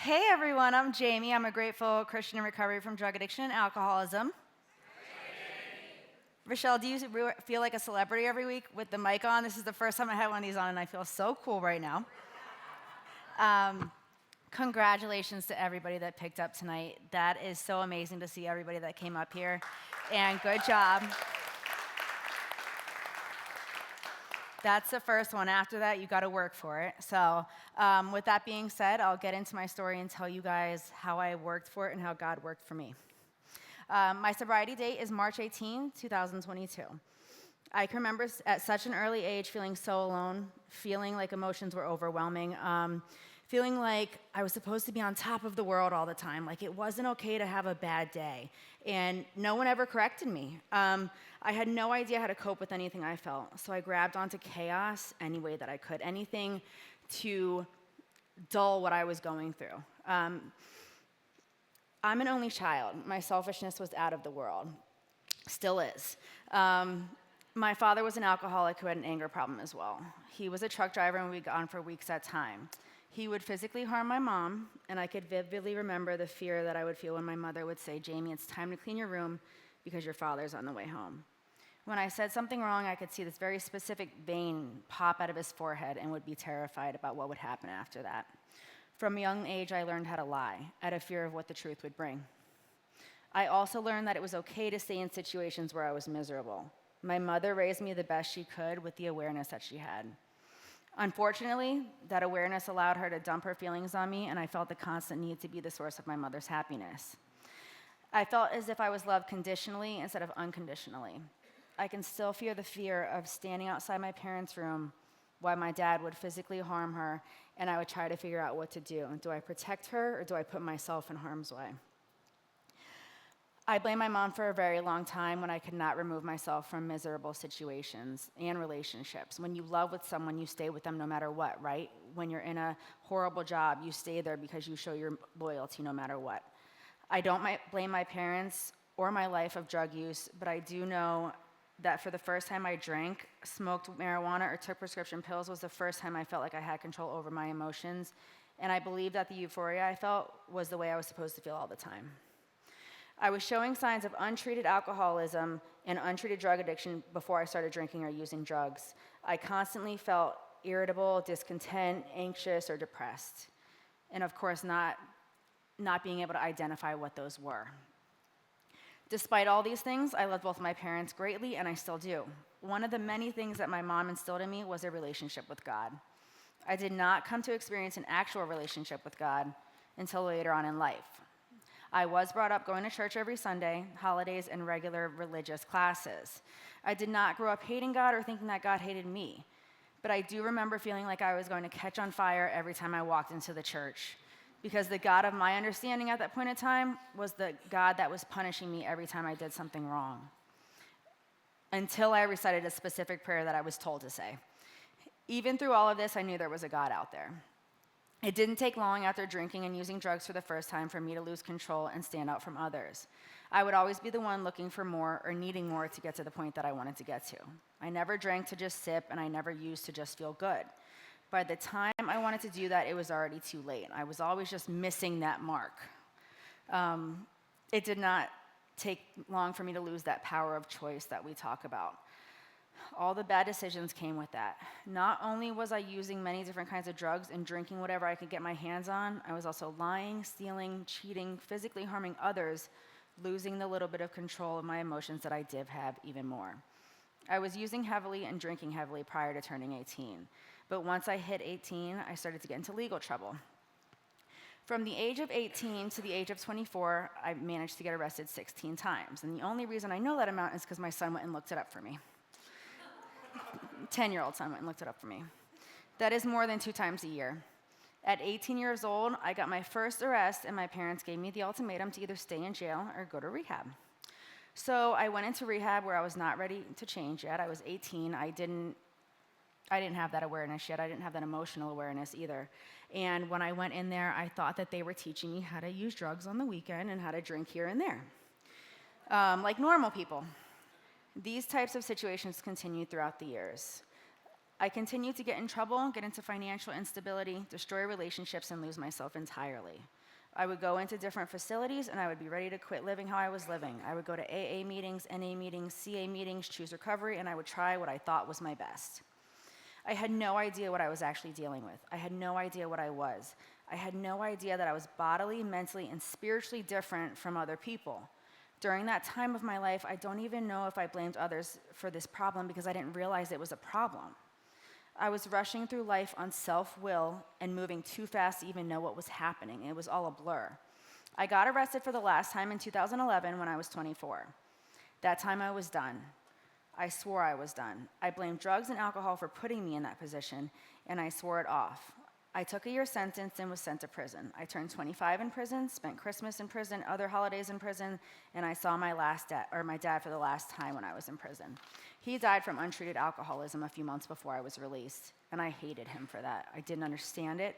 Hey everyone, I'm Jamie. I'm a grateful Christian in recovery from drug addiction and alcoholism. Rochelle, do you feel like a celebrity every week with the mic on? This is the first time I had one of these on, and I feel so cool right now. Congratulations to everybody that picked up tonight. That is so amazing to see everybody that came up here, and good job. That's the first one. After that, you got to work for it. So with that being said, I'll get into my story and tell you guys how I worked for it and how God worked for me. My sobriety date is March 18, 2022. I can remember at such an early age feeling so alone, feeling like emotions were overwhelming, feeling like I was supposed to be on top of the world all the time, like it wasn't okay to have a bad day, and no one ever corrected me. I had no idea how to cope with anything I felt, so I grabbed onto chaos any way that I could, anything to dull what I was going through. I'm an only child. My selfishness was out of the world. Still is. My father was an alcoholic who had an anger problem as well. He was a truck driver and we'd gone for weeks at a time. He would physically harm my mom, and I could vividly remember the fear that I would feel when my mother would say, "Jamie, it's time to clean your room because your father's on the way home." When I said something wrong, I could see this very specific vein pop out of his forehead and would be terrified about what would happen after that. From a young age, I learned how to lie, out of fear of what the truth would bring. I also learned that it was okay to stay in situations where I was miserable. My mother raised me the best she could with the awareness that she had. Unfortunately, that awareness allowed her to dump her feelings on me, and I felt the constant need to be the source of my mother's happiness. I felt as if I was loved conditionally instead of unconditionally. I can still feel the fear of standing outside my parents' room while my dad would physically harm her, and I would try to figure out what to do. Do I protect her, or do I put myself in harm's way? I blamed my mom for a very long time when I could not remove myself from miserable situations and relationships. When you love with someone, you stay with them no matter what, right? When you're in a horrible job, you stay there because you show your loyalty no matter what. I don't blame my parents or my life of drug use, but I do know that for the first time I drank, smoked marijuana, or took prescription pills was the first time I felt like I had control over my emotions, and I believe that the euphoria I felt was the way I was supposed to feel all the time. I was showing signs of untreated alcoholism and untreated drug addiction before I started drinking or using drugs. I constantly felt irritable, discontent, anxious, or depressed. And of course, not being able to identify what those were. Despite all these things, I loved both my parents greatly, and I still do. One of the many things that my mom instilled in me was a relationship with God. I did not come to experience an actual relationship with God until later on in life. I was brought up going to church every Sunday, holidays, and regular religious classes. I did not grow up hating God or thinking that God hated me, but I do remember feeling like I was going to catch on fire every time I walked into the church, because the God of my understanding at that point in time was the God that was punishing me every time I did something wrong, until I recited a specific prayer that I was told to say. Even through all of this, I knew there was a God out there. It didn't take long after drinking and using drugs for the first time for me to lose control and stand out from others. I would always be the one looking for more or needing more to get to the point that I wanted to get to. I never drank to just sip, and I never used to just feel good. By the time I wanted to do that, it was already too late. I was always just missing that mark. It did not take long for me to lose that power of choice that we talk about. All the bad decisions came with that. Not only was I using many different kinds of drugs and drinking whatever I could get my hands on, I was also lying, stealing, cheating, physically harming others, losing the little bit of control of my emotions that I did have even more. I was using heavily and drinking heavily prior to turning 18. But once I hit 18, I started to get into legal trouble. From the age of 18 to the age of 24, I managed to get arrested 16 times. And the only reason I know that amount is because my son went and looked it up for me. 10-year-old son went and looked it up for me. That is more than 2 times a year. At 18 years old, I got my first arrest, and my parents gave me the ultimatum to either stay in jail or go to rehab. So I went into rehab where I was not ready to change yet. I was 18. I didn't have that awareness yet. I didn't have that emotional awareness either. And when I went in there, I thought that they were teaching me how to use drugs on the weekend and how to drink here and there, like normal people. These types of situations continued throughout the years. I continued to get in trouble, get into financial instability, destroy relationships, and lose myself entirely. I would go into different facilities and I would be ready to quit living how I was living. I would go to AA meetings, NA meetings, CA meetings, Choose Recovery, and I would try what I thought was my best. I had no idea what I was actually dealing with. I had no idea what I was. I had no idea that I was bodily, mentally, and spiritually different from other people. During that time of my life, I don't even know if I blamed others for this problem because I didn't realize it was a problem. I was rushing through life on self-will and moving too fast to even know what was happening. It was all a blur. I got arrested for the last time in 2011 when I was 24. That time I was done. I swore I was done. I blamed drugs and alcohol for putting me in that position, and I swore it off. I took a year sentence and was sent to prison. I turned 25 in prison, spent Christmas in prison, other holidays in prison, and I saw my dad for the last time when I was in prison. He died from untreated alcoholism a few months before I was released, and I hated him for that. I didn't understand it.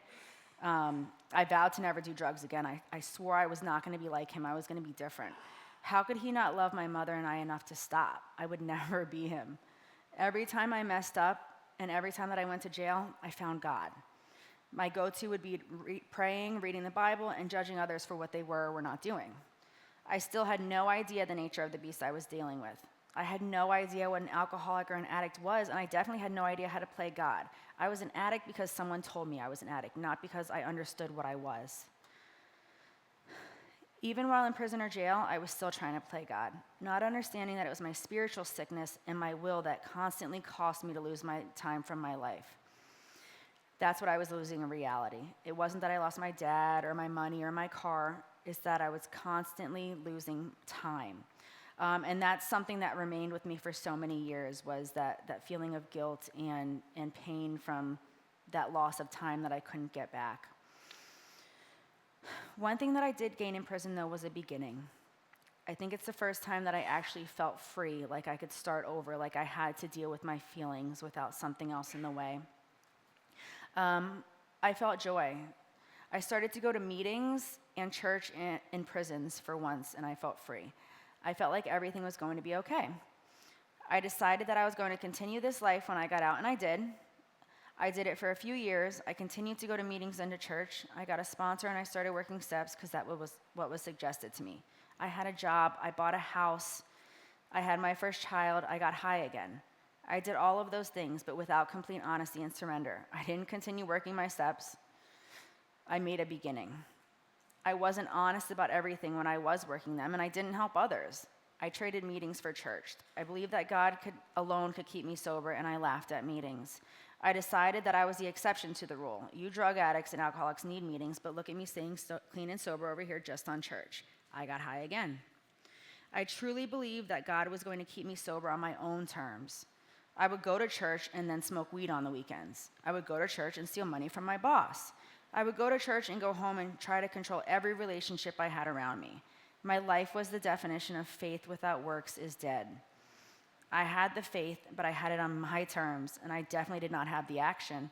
I vowed to never do drugs again. I swore I was not going to be like him. I was going to be different. How could he not love my mother and I enough to stop? I would never be him. Every time I messed up and every time that I went to jail, I found God. My go-to would be praying, reading the Bible, and judging others for what they were or were not doing. I still had no idea the nature of the beast I was dealing with. I had no idea what an alcoholic or an addict was, and I definitely had no idea how to play God. I was an addict because someone told me I was an addict, not because I understood what I was. Even while in prison or jail, I was still trying to play God, not understanding that it was my spiritual sickness and my will that constantly caused me to lose my time from my life. That's what I was losing in reality. It wasn't that I lost my dad or my money or my car. It's that I was constantly losing time. And that's something that remained with me for so many years, was that feeling of guilt and pain from that loss of time that I couldn't get back. One thing that I did gain in prison, though, was a beginning. I think it's the first time that I actually felt free, like I could start over, like I had to deal with my feelings without something else in the way. I felt joy. I started to go to meetings and church in prisons for once, and I felt free. I felt like everything was going to be okay. I decided that I was going to continue this life when I got out, and I did. I did it for a few years. I continued to go to meetings and to church. I got a sponsor, and I started working steps because that was what was suggested to me. I had a job. I bought a house. I had my first child. I got high again. I did all of those things, but without complete honesty and surrender. I didn't continue working my steps. I made a beginning. I wasn't honest about everything when I was working them, and I didn't help others. I traded meetings for church. I believed that God alone could keep me sober, and I laughed at meetings. I decided that I was the exception to the rule. You drug addicts and alcoholics need meetings, but look at me staying clean and sober over here just on church. I got high again. I truly believed that God was going to keep me sober on my own terms. I would go to church and then smoke weed on the weekends. I would go to church and steal money from my boss. I would go to church and go home and try to control every relationship I had around me. My life was the definition of faith without works is dead. I had the faith, but I had it on my terms, and I definitely did not have the action.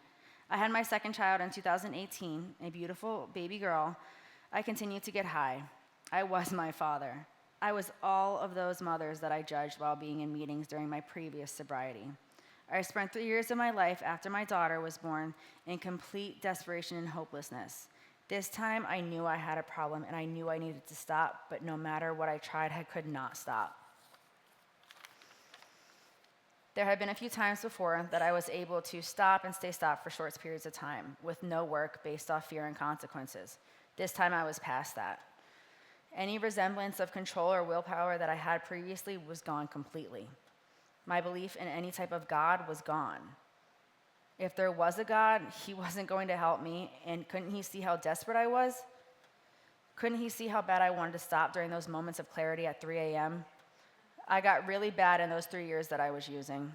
I had my second child in 2018, a beautiful baby girl. I continued to get high. I was my father. I was all of those mothers that I judged while being in meetings during my previous sobriety. I spent 3 years of my life after my daughter was born in complete desperation and hopelessness. This time, I knew I had a problem, and I knew I needed to stop, but no matter what I tried, I could not stop. There had been a few times before that I was able to stop and stay stopped for short periods of time with no work based off fear and consequences. This time, I was past that. Any resemblance of control or willpower that I had previously was gone completely. My belief in any type of God was gone. If there was a God, he wasn't going to help me, and couldn't he see how desperate I was? Couldn't he see how bad I wanted to stop during those moments of clarity at 3 a.m.? I got really bad in those 3 years that I was using.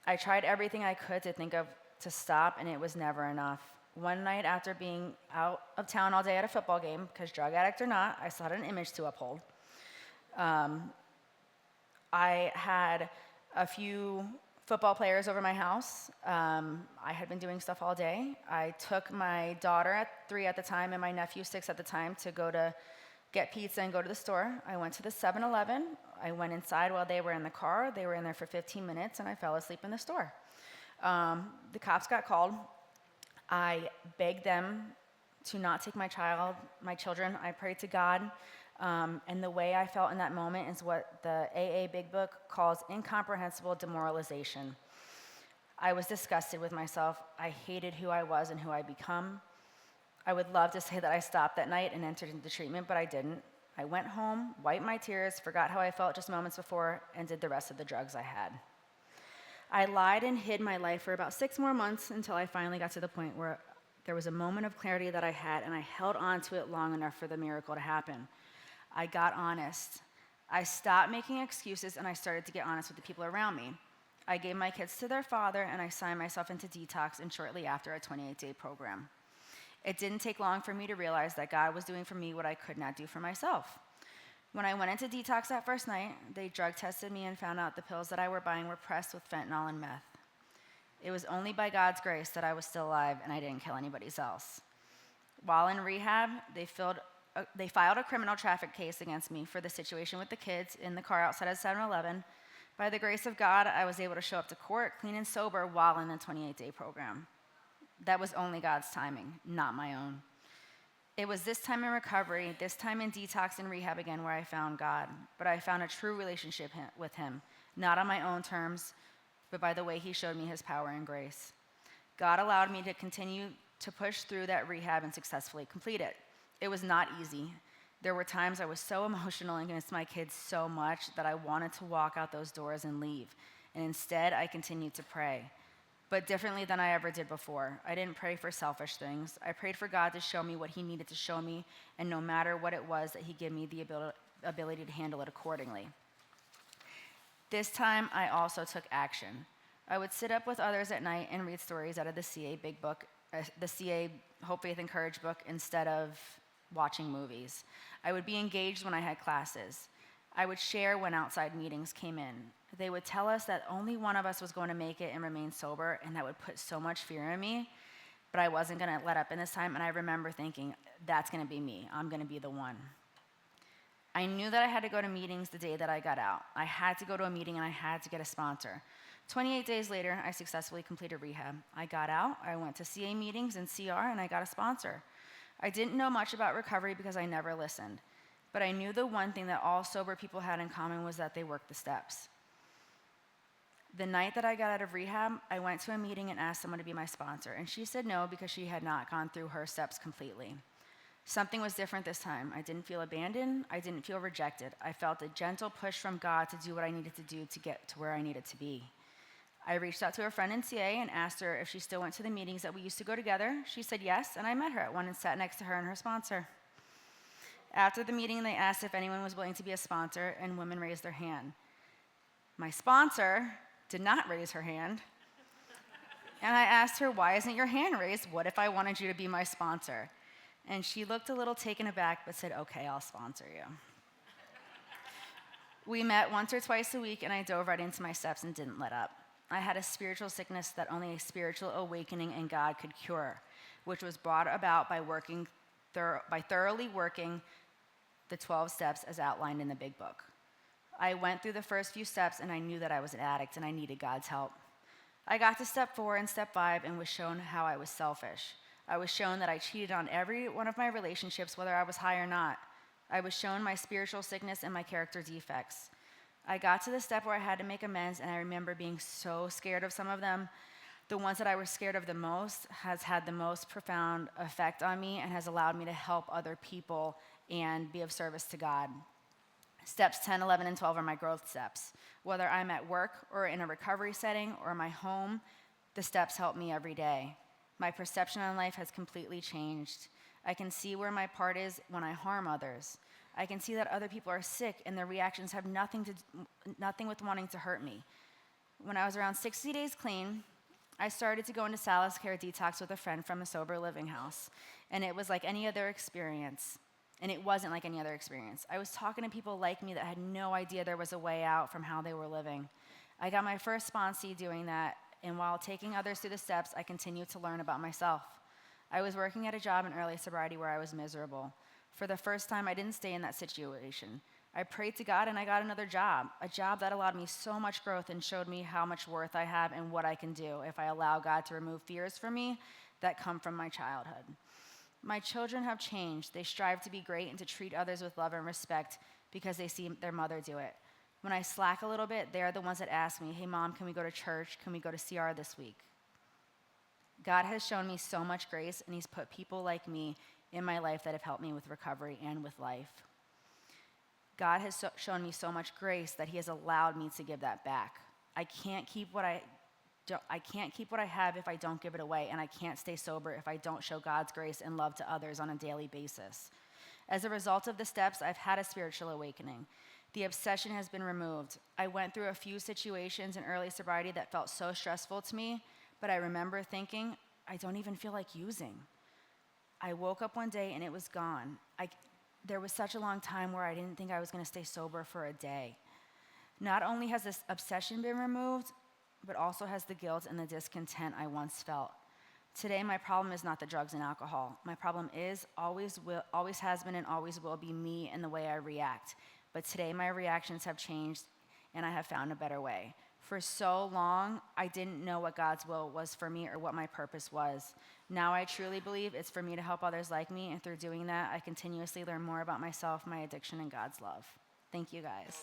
I tried everything I could to think of to stop, and it was never enough. One night after being out of town all day at a football game, because drug addict or not, I still had an image to uphold. I had a few football players over my house. I had been doing stuff all day. I took my daughter at 3 at the time and my nephew 6 at the time to go to get pizza and go to the store. I went to the 7-Eleven. I went inside while they were in the car. They were in there for 15 minutes, and I fell asleep in the store. The cops got called. I begged them to not take my children. I prayed to God. And the way I felt in that moment is what the AA Big Book calls incomprehensible demoralization. I was disgusted with myself. I hated who I was and who I'd become. I would love to say that I stopped that night and entered into treatment, but I didn't. I went home, wiped my tears, forgot how I felt just moments before, and did the rest of the drugs I had. I lied and hid my life for about 6 more months until I finally got to the point where there was a moment of clarity that I had, and I held on to it long enough for the miracle to happen. I got honest. I stopped making excuses, and I started to get honest with the people around me. I gave my kids to their father, and I signed myself into detox, and shortly after, a 28-day program. It didn't take long for me to realize that God was doing for me what I could not do for myself. When I went into detox that first night, they drug tested me and found out the pills that I were buying were pressed with fentanyl and meth. It was only by God's grace that I was still alive and I didn't kill anybody else. While in rehab, they filed a criminal traffic case against me for the situation with the kids in the car outside of 7-Eleven. By the grace of God, I was able to show up to court clean and sober while in the 28-day program. That was only God's timing, not my own. It was this time in recovery, this time in detox and rehab again, where I found God. But I found a true relationship with him, not on my own terms, but by the way he showed me his power and grace. God allowed me to continue to push through that rehab and successfully complete it. It was not easy. There were times I was so emotional and against my kids so much that I wanted to walk out those doors and leave. And instead, I continued to pray. But differently than I ever did before. I didn't pray for selfish things. I prayed for God to show me what he needed to show me, and no matter what it was, that he give me the ability to handle it accordingly. This time, I also took action. I would sit up with others at night and read stories out of the CA Big Book, the CA Hope, Faith, and Courage book, instead of watching movies. I would be engaged when I had classes. I would share when outside meetings came in. They would tell us that only one of us was going to make it and remain sober, and that would put so much fear in me, but I wasn't going to let up in this time, and I remember thinking, that's going to be me. I'm going to be the one. I knew that I had to go to meetings the day that I got out. I had to go to a meeting, and I had to get a sponsor. 28 days later, I successfully completed rehab. I got out, I went to CA meetings and CR, and I got a sponsor. I didn't know much about recovery because I never listened, but I knew the one thing that all sober people had in common was that they worked the steps. The night that I got out of rehab, I went to a meeting and asked someone to be my sponsor, and she said no because she had not gone through her steps completely. Something was different this time. I didn't feel abandoned. I didn't feel rejected. I felt a gentle push from God to do what I needed to do to get to where I needed to be. I reached out to a friend in CA and asked her if she still went to the meetings that we used to go together. She said yes, and I met her at one and sat next to her and her sponsor. After the meeting, they asked if anyone was willing to be a sponsor, and women raised their hand. My sponsor did not raise her hand. And I asked her, why isn't your hand raised? What if I wanted you to be my sponsor? And she looked a little taken aback, but said, okay, I'll sponsor you. We met once or twice a week, and I dove right into my steps and didn't let up. I had a spiritual sickness that only a spiritual awakening in God could cure, which was brought about by thoroughly working the 12 steps as outlined in the Big Book. I went through the first few steps, and I knew that I was an addict and I needed God's help. I got to step 4 and step 5 and was shown how I was selfish. I was shown that I cheated on every one of my relationships, whether I was high or not. I was shown my spiritual sickness and my character defects. I got to the step where I had to make amends, and I remember being so scared of some of them. The ones that I was scared of the most has had the most profound effect on me and has allowed me to help other people and be of service to God. Steps 10, 11, and 12 are my growth steps. Whether I'm at work or in a recovery setting or my home, the steps help me every day. My perception on life has completely changed. I can see where my part is when I harm others. I can see that other people are sick and their reactions have nothing with wanting to hurt me. When I was around 60 days clean, I started to go into Solace Care Detox with a friend from a sober living house, and it was like any other experience. And it wasn't like any other experience. I was talking to people like me that had no idea there was a way out from how they were living. I got my first sponsee doing that, and while taking others through the steps, I continued to learn about myself. I was working at a job in early sobriety where I was miserable. For the first time, I didn't stay in that situation. I prayed to God and I got another job, a job that allowed me so much growth and showed me how much worth I have and what I can do if I allow God to remove fears from me that come from my childhood. My children have changed. They strive to be great and to treat others with love and respect because they see their mother do it. When I slack a little bit, they're the ones that ask me, hey, Mom, can we go to church? Can we go to CR this week? God has shown me so much grace, and he's put people like me in my life that have helped me with recovery and with life. God has shown me so much grace that he has allowed me to give that back. I can't keep what I have if I don't give it away, and I can't stay sober if I don't show God's grace and love to others on a daily basis. As a result of the steps, I've had a spiritual awakening. The obsession has been removed. I went through a few situations in early sobriety that felt so stressful to me, but I remember thinking, I don't even feel like using. I woke up one day and it was gone. There was such a long time where I didn't think I was going to stay sober for a day. Not only has this obsession been removed, but also has the guilt and the discontent I once felt. Today, my problem is not the drugs and alcohol. My problem is, always has been and always will be me and the way I react. But today, my reactions have changed, and I have found a better way. For so long, I didn't know what God's will was for me or what my purpose was. Now I truly believe it's for me to help others like me, and through doing that, I continuously learn more about myself, my addiction, and God's love. Thank you, guys.